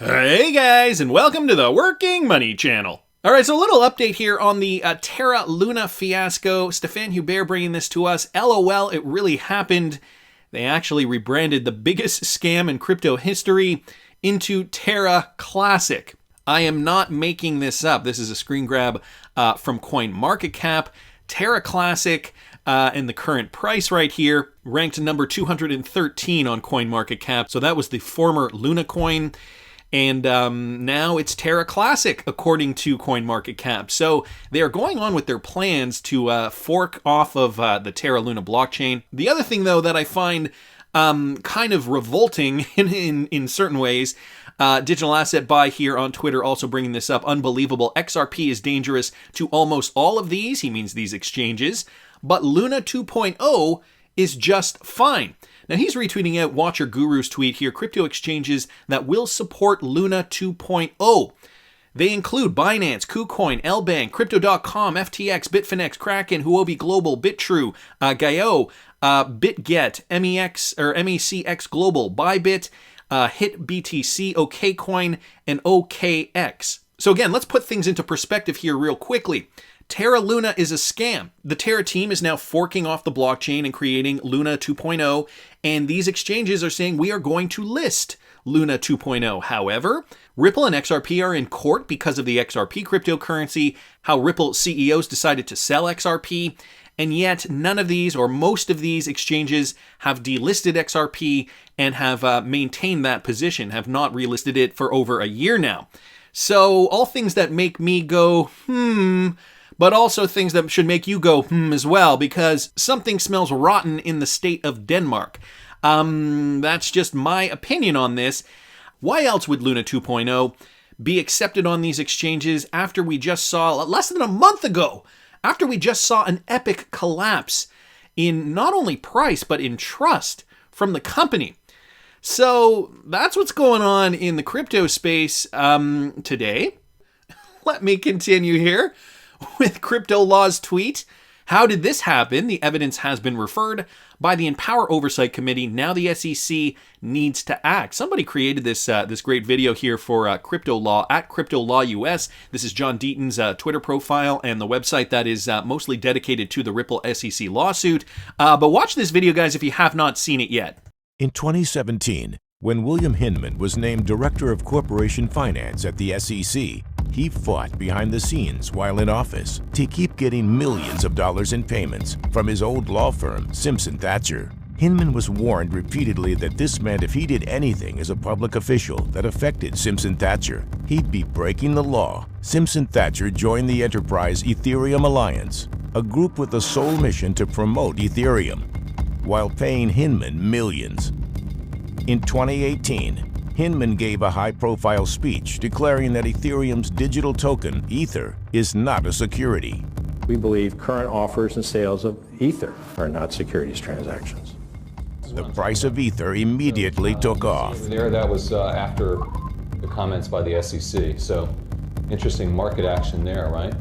Hey guys, and welcome to the Working Money Channel. Alright, so a little update here on the Terra Luna fiasco. Stefan Hubert bringing this to us. LOL, it really happened. They actually rebranded the biggest scam in crypto history into Terra Classic. I am not making this up. This is a screen grab from CoinMarketCap. Terra Classic, and the current price right here, ranked number 213 on CoinMarketCap. So that was the former Luna coin. And now it's Terra Classic, according to CoinMarketCap. So they are going on with their plans to fork off of the Terra Luna blockchain. The other thing, though, that I find kind of revolting in certain ways, Digital Asset Buy here on Twitter also bringing this up. Unbelievable. XRP is dangerous to almost all of these. He means these exchanges. But Luna 2.0 is just fine. Now he's retweeting out Watcher Guru's tweet here, crypto exchanges that will support Luna 2.0. They include Binance, KuCoin, LBank, Crypto.com, FTX, Bitfinex, Kraken, Huobi Global, BITRUE, Gaio, BitGet, MECX Global, Bybit, HitBTC, OKCoin, and OKX. So again, let's put things into perspective here real quickly. Terra Luna is a scam. The Terra team is now forking off the blockchain and creating Luna 2.0, and these exchanges are saying we are going to list Luna 2.0. However, Ripple and XRP are in court because of the XRP cryptocurrency, how Ripple CEOs decided to sell XRP, and yet none of these or most of these exchanges have delisted XRP and have maintained that position, have not relisted it for over a year now. So all things that make me go, but also things that should make you go, as well, because something smells rotten in the state of Denmark. That's just my opinion on this. Why else would Luna 2.0 be accepted on these exchanges after we just saw, less than a month ago, after we just saw an epic collapse in not only price, but in trust from the company? So that's what's going on in the crypto space today. Let me continue here with Crypto Law's tweet. How did this happen? The evidence has been referred by the Empower Oversight Committee. Now the SEC needs to act. Somebody created this great video here for Crypto Law at Crypto Law US. This is John Deaton's Twitter profile and the website that is mostly dedicated to the Ripple SEC lawsuit. But watch this video, guys, if you have not seen it yet. In 2017, when William Hinman was named Director of Corporation Finance at the SEC, he fought behind the scenes while in office to keep getting millions of dollars in payments from his old law firm, Simpson Thacher. Hinman was warned repeatedly that this meant if he did anything as a public official that affected Simpson Thacher, he'd be breaking the law. Simpson Thacher joined the enterprise Ethereum Alliance, a group with the sole mission to promote Ethereum, while paying Hinman millions. In 2018, Hinman gave a high-profile speech declaring that Ethereum's digital token, Ether, is not a security. We believe current offers and sales of Ether are not securities transactions. The price of Ether immediately took off. That was after the comments by the SEC, so interesting market action there, right?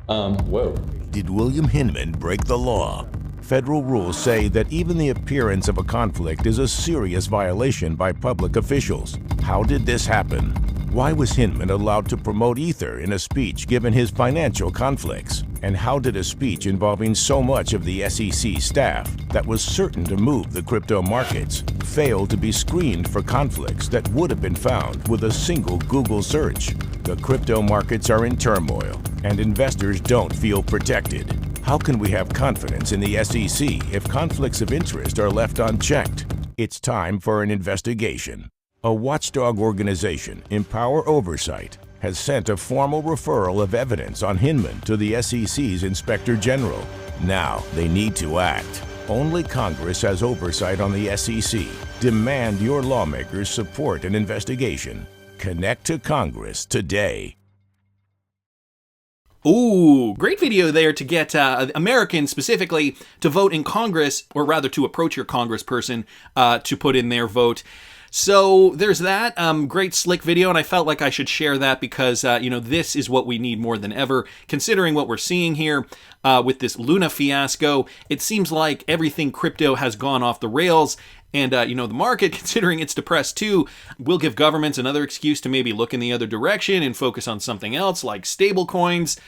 Whoa. Did William Hinman break the law? Federal rules say that even the appearance of a conflict is a serious violation by public officials. How did this happen? Why was Hinman allowed to promote Ether in a speech given his financial conflicts? And how did a speech involving so much of the SEC staff that was certain to move the crypto markets fail to be screened for conflicts that would have been found with a single Google search? The crypto markets are in turmoil, and investors don't feel protected. How can we have confidence in the SEC if conflicts of interest are left unchecked? It's time for an investigation. A watchdog organization, Empower Oversight, has sent a formal referral of evidence on Hinman to the SEC's Inspector General. Now they need to act. Only Congress has oversight on the SEC. Demand your lawmakers support an investigation. Connect to Congress today. Ooh, great video there to get Americans specifically to vote in Congress, or rather to approach your congressperson to put in their vote. So there's that great slick video, and I felt like I should share that because, this is what we need more than ever. Considering what we're seeing here with this Luna fiasco, it seems like everything crypto has gone off the rails, And, the market, considering it's depressed too, will give governments another excuse to maybe look in the other direction and focus on something else like stable coins.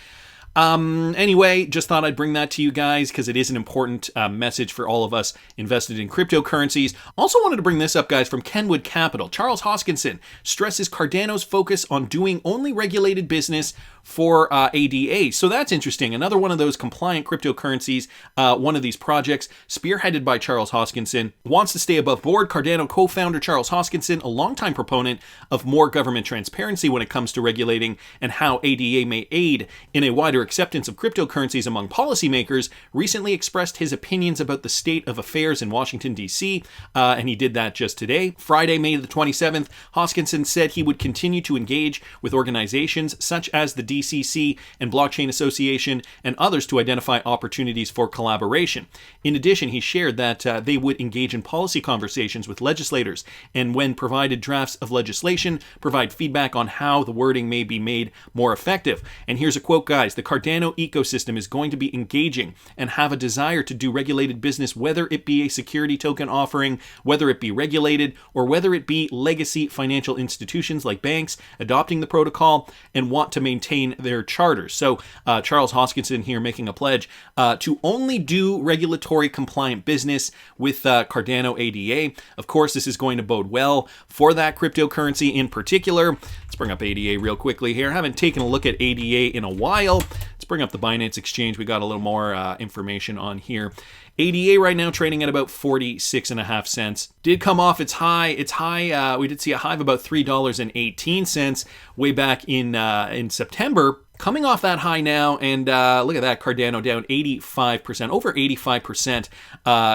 Anyway, just thought I'd bring that to you guys because it is an important message for all of us invested in cryptocurrencies. Also wanted to bring this up, guys, from Kenwood Capital. Charles Hoskinson stresses Cardano's focus on doing only regulated business for ADA. So that's interesting. Another one of those compliant cryptocurrencies, one of these projects spearheaded by Charles Hoskinson, wants to stay above board. Cardano co-founder Charles Hoskinson, a longtime proponent of more government transparency when it comes to regulating and how ADA may aid in a wider acceptance of cryptocurrencies among policymakers, recently expressed his opinions about the state of affairs in Washington, D.C., and he did that just today. Friday, May the 27th, Hoskinson said he would continue to engage with organizations such as the DCC and Blockchain Association and others to identify opportunities for collaboration. In addition, he shared that they would engage in policy conversations with legislators and, when provided drafts of legislation, provide feedback on how the wording may be made more effective. And here's a quote, guys: "The Cardano ecosystem is going to be engaging and have a desire to do regulated business, whether it be a security token offering, whether it be regulated, or whether it be legacy financial institutions like banks adopting the protocol and want to maintain their charters." So Charles Hoskinson here making a pledge to only do regulatory compliant business with Cardano ADA. Of course, this is going to bode well for that cryptocurrency in particular. Let's bring up ADA real quickly here. I haven't taken a look at ADA in a while. Let's bring up the Binance exchange. We got a little more information on here. ADA right now trading at about 46.5 cents. Did come off its high. We did see a high of about $3.18 way back in September. Coming off that high now, and look at that, Cardano down 85%, over 85%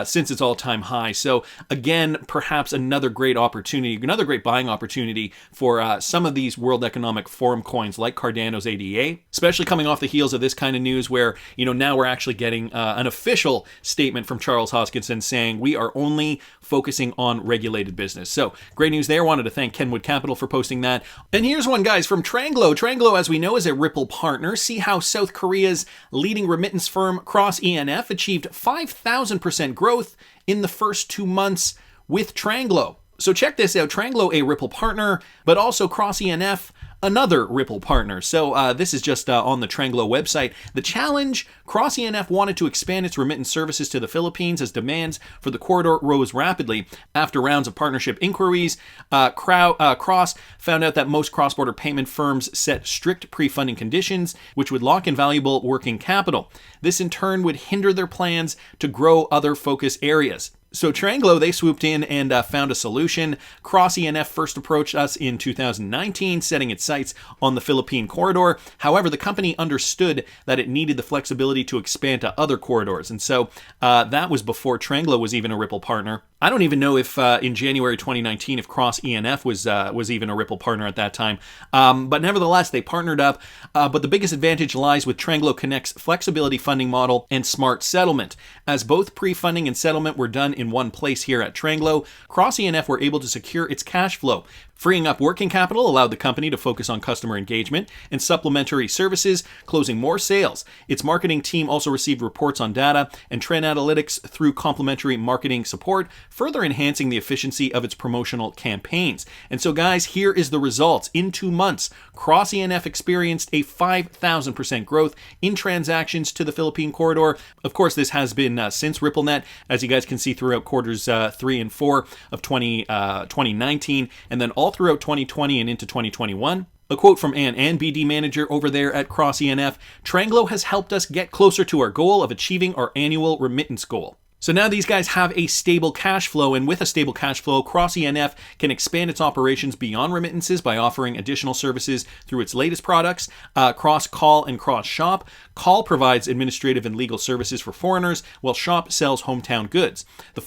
since its all-time high. So again, perhaps another great opportunity, another great buying opportunity for some of these World Economic Forum coins like Cardano's ADA, especially coming off the heels of this kind of news where, now we're actually getting an official statement from Charles Hoskinson saying we are only focusing on regulated business. So great news there. Wanted to thank Kenwood Capital for posting that. And here's one, guys, from Tranglo. Tranglo, as we know, is a Ripple partner. See how South Korea's leading remittance firm Cross ENF achieved 5,000% growth in the first 2 months with Tranglo. So check this out. Tranglo, a Ripple partner, but also Cross ENF, another Ripple partner. So this is just on the Tranglo website. The challenge: Cross ENF wanted to expand its remittance services to the Philippines as demands for the corridor rose rapidly. After rounds of partnership inquiries, Cross found out that most cross-border payment firms set strict pre-funding conditions, which would lock in valuable working capital. This in turn would hinder their plans to grow other focus areas. So Tranglo, they swooped in and found a solution. Cross ENF first approached us in 2019, setting its sights on the Philippine corridor. However, the company understood that it needed the flexibility to expand to other corridors. And so that was before Tranglo was even a Ripple partner. I don't even know if in January 2019, if Cross ENF was even a Ripple partner at that time. But nevertheless, they partnered up. But the biggest advantage lies with Tranglo Connect's flexibility funding model and smart settlement. As both pre-funding and settlement were done in one place here at Tranglo, Cross ENF were able to secure its cash flow. Freeing up working capital allowed the company to focus on customer engagement and supplementary services, closing more sales. Its marketing team also received reports on data and trend analytics through complementary marketing support, further enhancing the efficiency of its promotional campaigns. And so, guys, here is the results. In 2 months, Cross ENF experienced a 5,000% growth in transactions to the Philippine corridor. Of course, this has been since RippleNet, as you guys can see throughout quarters 3 and 4 of 2019, and then all throughout 2020 and into 2021. A quote from Ann BD manager over there at Cross ENF: "Tranglo has helped us get closer to our goal of achieving our annual remittance goal." So now these guys have a stable cash flow, and with a stable cash flow, Cross ENF can expand its operations beyond remittances by offering additional services through its latest products, Cross Call and Cross Shop. Call provides administrative and legal services for foreigners, while Shop sells hometown goods. The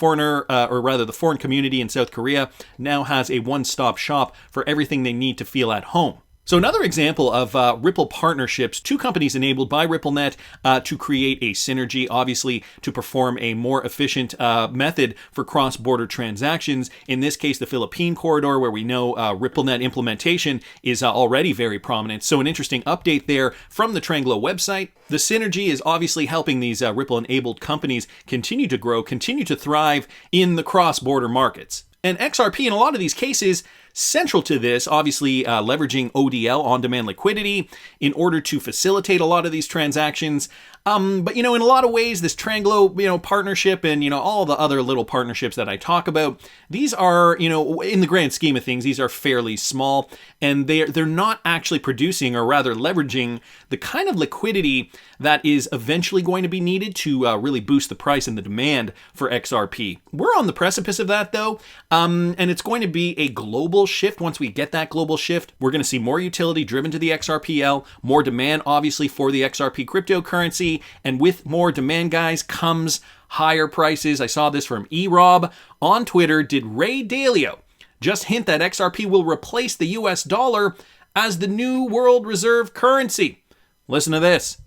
foreign community in South Korea now has a one-stop shop for everything they need to feel at home. So another example of Ripple partnerships, two companies enabled by RippleNet to create a synergy, obviously to perform a more efficient method for cross-border transactions. In this case, the Philippine corridor, where we know RippleNet implementation is already very prominent. So an interesting update there from the Tranglo website. The synergy is obviously helping these Ripple-enabled companies continue to grow, continue to thrive in the cross-border markets. And XRP, in a lot of these cases, central to this, obviously leveraging ODL, on-demand liquidity, in order to facilitate a lot of these transactions. But, in a lot of ways, this Tranglo, partnership and, all the other little partnerships that I talk about, these are, in the grand scheme of things, these are fairly small, and they're not actually producing, or rather leveraging, the kind of liquidity that is eventually going to be needed to really boost the price and the demand for XRP. We're on the precipice of that, though, and it's going to be a global shift. Once we get that global shift, we're going to see more utility driven to the XRPL, more demand, obviously, for the XRP cryptocurrency. And with more demand, guys, comes higher prices. I saw this from eRob on Twitter. Did Ray Dalio just hint that XRP will replace the US dollar as the new world reserve currency? Listen to this.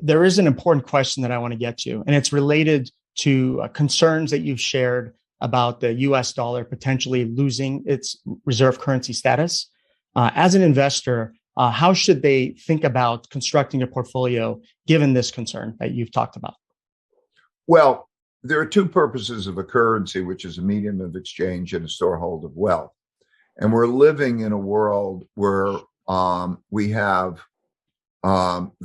There is an important question that I want to get to, and it's related to concerns that you've shared about the US dollar potentially losing its reserve currency status. As an investor, how should they think about constructing a portfolio given this concern that you've talked about? Well, there are two purposes of a currency, which is a medium of exchange and a storehold of wealth. And we're living in a world where we have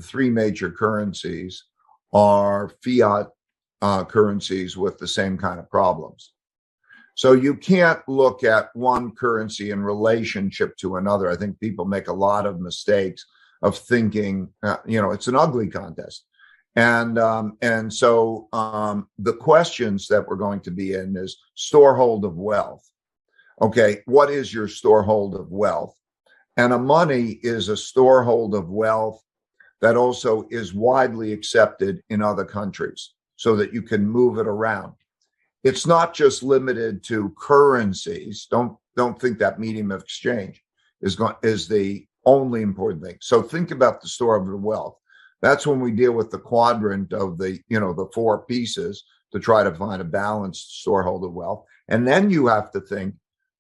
three major currencies are fiat currencies with the same kind of problems. So you can't look at one currency in relationship to another. I think people make a lot of mistakes of thinking, it's an ugly contest. And so the questions that we're going to be in is storehold of wealth. Okay, what is your storehold of wealth? And a money is a storehold of wealth that also is widely accepted in other countries so that you can move it around. It's not just limited to currencies. Don't think that medium of exchange is the only important thing. So think about the store of the wealth. That's when we deal with the quadrant of the four pieces to try to find a balanced storehold of wealth. And then you have to think,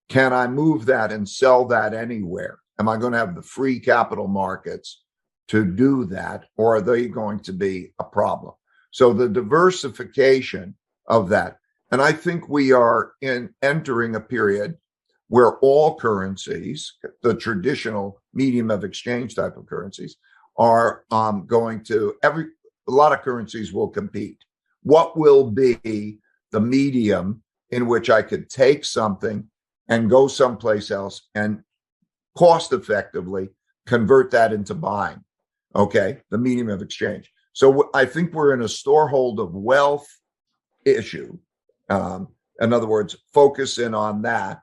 can I move that and sell that anywhere? Am I going to have the free capital markets to do that, or are they going to be a problem? So the diversification of that. And I think we are entering a period where all currencies, the traditional medium of exchange type of currencies, are going to, a lot of currencies will compete. What will be the medium in which I could take something and go someplace else and cost effectively convert that into buying? Okay, the medium of exchange. So I think we're in a storehold of wealth issue. In other words, focus in on that.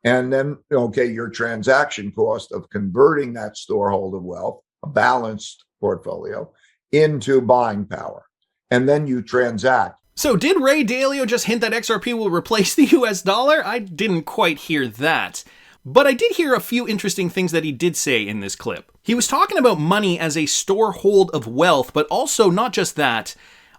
And then, your transaction cost of converting that storehold of wealth, a balanced portfolio, into buying power. And then you transact. So did Ray Dalio just hint that XRP will replace the US dollar? I didn't quite hear that. But I did hear a few interesting things that he did say in this clip. He was talking about money as a storehold of wealth, but also not just that,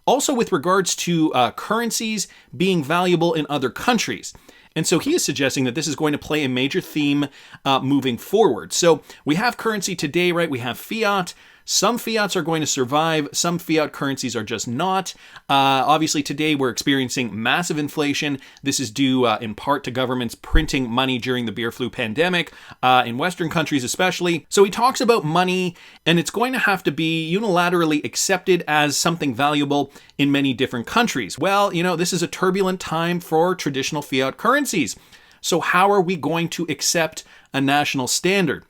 also with regards to currencies being valuable in other countries. And so he is suggesting that this is going to play a major theme moving forward. So we have currency today, right? We have fiat. Some fiats are going to survive. Some fiat currencies are just not. Obviously, today we're experiencing massive inflation. This is due in part to governments printing money during the beer flu pandemic, in Western countries especially. So he talks about money, and it's going to have to be unilaterally accepted as something valuable in many different countries. Well, this is a turbulent time for traditional fiat currencies. So how are we going to accept a national standard?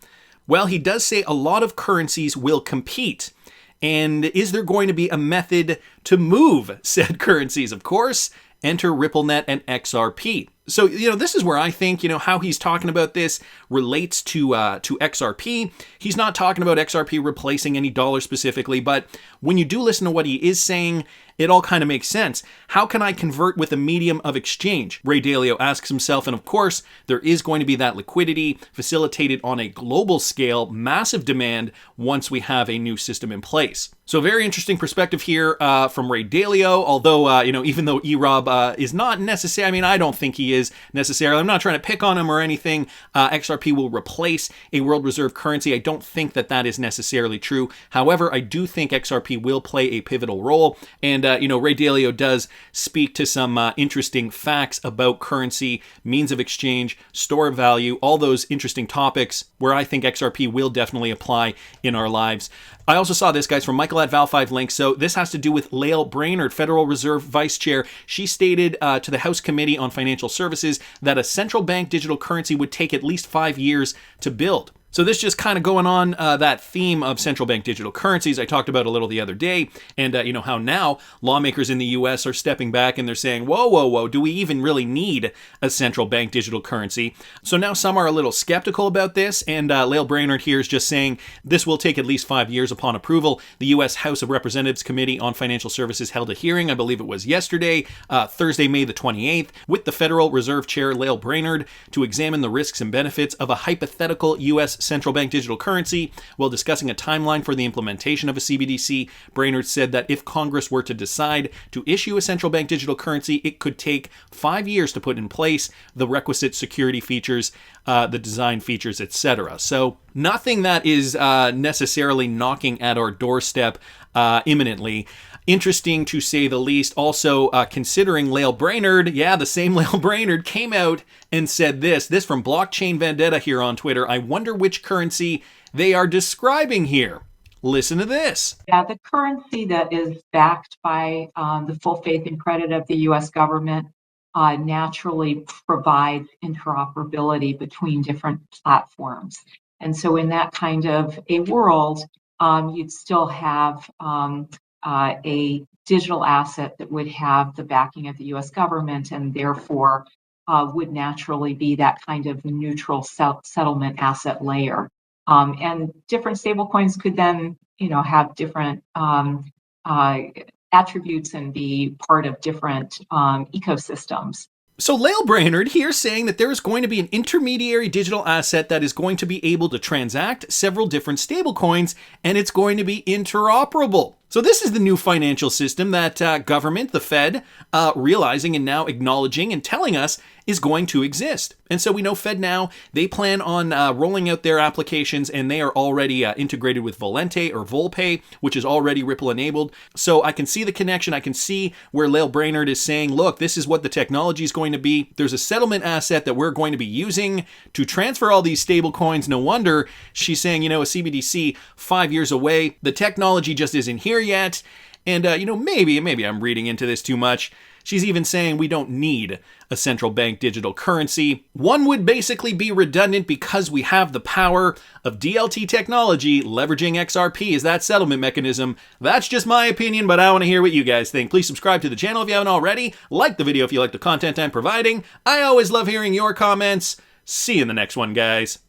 Well, he does say a lot of currencies will compete. And is there going to be a method to move said currencies? Of course, enter RippleNet and XRP. So, this is where I think, how he's talking about this relates to XRP. He's not talking about XRP replacing any dollar specifically, but when you do listen to what he is saying, it all kind of makes sense. How can I convert with a medium of exchange? Ray Dalio asks himself, and of course, there is going to be that liquidity facilitated on a global scale, massive demand once we have a new system in place. So very interesting perspective here from Ray Dalio, although, even though EROB is not necessary, I don't think he is necessarily. I'm not trying to pick on him or anything. XRP will replace a world reserve currency. I don't think that is necessarily true. However, I do think XRP will play a pivotal role. And, Ray Dalio does speak to some interesting facts about currency, means of exchange, store of value, all those interesting topics where I think XRP will definitely apply in our lives. I also saw this, guys, from Michael at Val5 Link. So this has to do with Lael Brainard, Federal Reserve Vice Chair. She stated to the House Committee on Financial Services that a central bank digital currency would take at least 5 years to build. So this just kind of going on that theme of central bank digital currencies I talked about a little the other day, and how now lawmakers in the U.S. are stepping back and they're saying, whoa, do we even really need a central bank digital currency? So now some are a little skeptical about this, and Lael Brainard here is just saying this will take at least 5 years upon approval. The U.S. House of Representatives Committee on Financial Services held a hearing, I believe it was yesterday, Thursday, May the 28th, with the Federal Reserve Chair Lael Brainard to examine the risks and benefits of a hypothetical U.S. central bank digital currency. While discussing a timeline for the implementation of a CBDC, Brainard said that if Congress were to decide to issue a central bank digital currency, it could take 5 years to put in place the requisite security features, the design features, etc. So nothing that is necessarily knocking at our doorstep imminently. Interesting to say the least. Also, considering Lael Brainard, the same Lael Brainard came out and said this from Blockchain Vendetta here on Twitter. I wonder which currency they are describing here. Listen to this. Yeah, the currency that is backed by the full faith and credit of the U.S. government naturally provides interoperability between different platforms. And so in that kind of a world, you'd still have a digital asset that would have the backing of the U.S. government and therefore would naturally be that kind of neutral settlement asset layer. And different stablecoins could then, have different attributes and be part of different ecosystems. So Lael Brainard here saying that there is going to be an intermediary digital asset that is going to be able to transact several different stablecoins, and it's going to be interoperable. So this is the new financial system that government, the Fed, realizing and now acknowledging and telling us is going to exist. And so we know FedNow, they plan on rolling out their applications, and they are already integrated with Volente or Volpay, which is already Ripple enabled. So I can see the connection. I can see where Lael Brainard is saying, look, this is what the technology is going to be. There's a settlement asset that we're going to be using to transfer all these stable coins. No wonder she's saying, a CBDC 5 years away. The technology just isn't here yet. And, maybe I'm reading into this too much. She's even saying we don't need a central bank digital currency. One would basically be redundant because we have the power of DLT technology leveraging XRP as that settlement mechanism. That's just my opinion, but I want to hear what you guys think. Please subscribe to the channel if you haven't already. Like the video if you like the content I'm providing. I always love hearing your comments. See you in the next one, guys.